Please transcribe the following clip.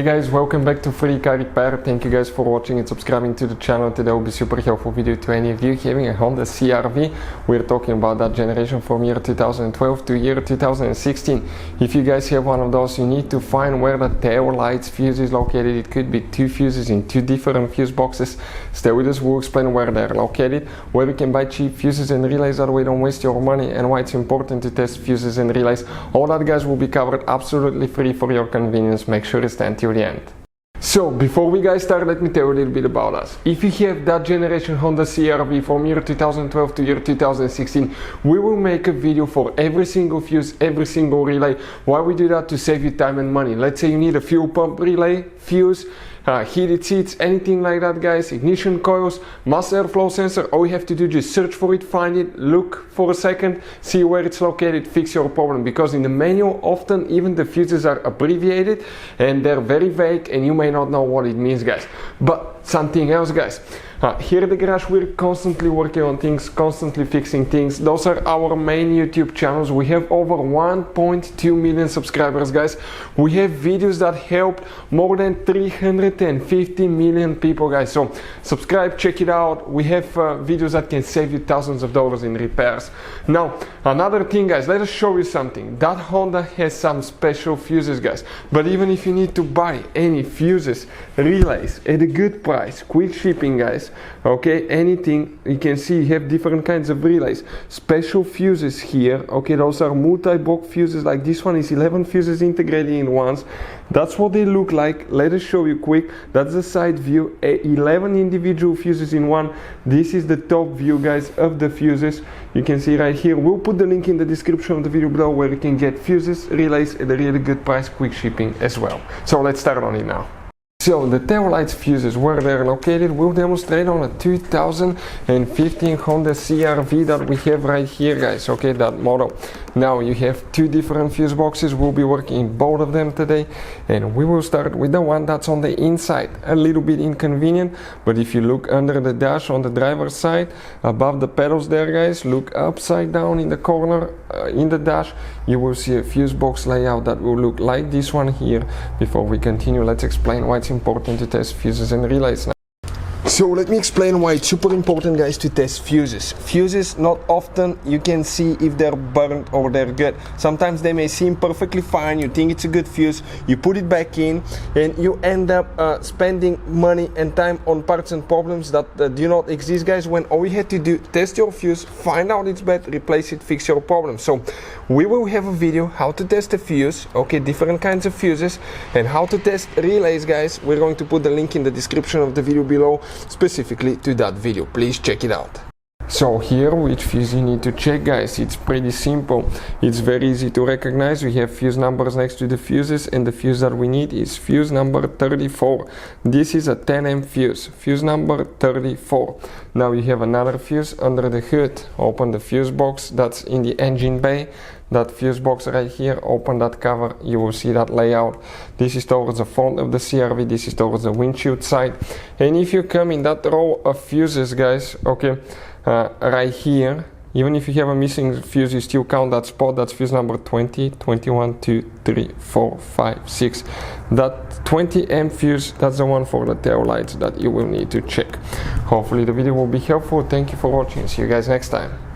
Hey guys, welcome back to Free Car Repair. Thank you guys for watching and subscribing to the channel. Today will be super helpful video to any of you having a Honda CR-V. We're talking about that generation from year 2012 to year 2016. If you guys have one of those, you need to find where the tail lights fuse is located. It could be two fuses in two different fuse boxes. Stay with us, we'll explain where they're located, where you can buy cheap fuses and relays that way don't waste your money, and why it's important to test fuses and relays. All that guys will be covered absolutely free for your convenience. Make sure to stand till the end. So before we guys start, let me tell you a little bit about us. If you have that generation Honda CR-V from year 2012 to year 2016, we will make a video for every single fuse, every single relay. Why we do that? To save you time and money. Let's say you need a fuel pump relay, fuse, heated seats, anything like that guys, ignition coils, mass airflow sensor. All you have to do is just search for it, find it, look for a second, see where it's located, fix your problem, because in the manual often even the fuses are abbreviated and they're very vague and you may not know what it means guys. But something else guys, here at the garage we're constantly working on things, constantly fixing things. Those are our main YouTube channels. We have over 1.2 million subscribers guys. We have videos that help more than 350 million people guys. So subscribe, check it out. We have videos that can save you thousands of dollars in repairs. Now another thing guys, let us show you something. That Honda has some special fuses guys, but even if you need to buy any fuses, relays at a good price, quick shipping guys, okay, anything, you can see you have different kinds of relays, special fuses here, okay, those are multi-block fuses. Like this one is 11 fuses integrated in ones. That's what they look like. Let us show you quick. That's the side view, 11 individual fuses in one. This is the top view guys of the fuses. You can see right here. We'll put the link in the description of the video below where you can get fuses, relays at a really good price, quick shipping as well. So let's start on it now. So the tail lights fuses, where they're located, we'll demonstrate on a 2015 Honda CR-V that we have right here guys, okay, that model. Now you have two different fuse boxes. We'll be working both of them today, and we will start with the one that's on the inside. A little bit inconvenient, but if you look under the dash on the driver's side, above the pedals there guys, look upside down in the corner in the dash, you will see a fuse box layout that will look like this one here. Before we continue, let's explain why it's important to test fuses and relays now. So let me explain why it's super important guys to test fuses. Fuses, not often you can see if they're burnt or they're good. Sometimes they may seem perfectly fine, you think it's a good fuse, you put it back in and you end up spending money and time on parts and problems that do not exist guys, when all you had to do, test your fuse, find out it's bad, replace it, fix your problem. So we will have a video how to test a fuse, okay, different kinds of fuses, and how to test relays guys. We're going to put the link in the description of the video below specifically to that video. Please check it out. So here, which fuse you need to check guys, it's pretty simple. It's very easy to recognize. We have fuse numbers next to the fuses, and the fuse that we need is fuse number 34. This is a 10 amp fuse, fuse number 34. Now you have another fuse under the hood. Open the fuse box that's in the engine bay. That fuse box right here, open that cover, you will see that layout. This is towards the front of the CR-V, this is towards the windshield side. And if you come in that row of fuses guys, okay, right here, even if you have a missing fuse, you still count that spot. That's fuse number 20, 21, 2, 3, 4, 5, 6. That 20 amp fuse, that's the one for the tail lights that you will need to check. Hopefully the video will be helpful. Thank you for watching. See you guys next time.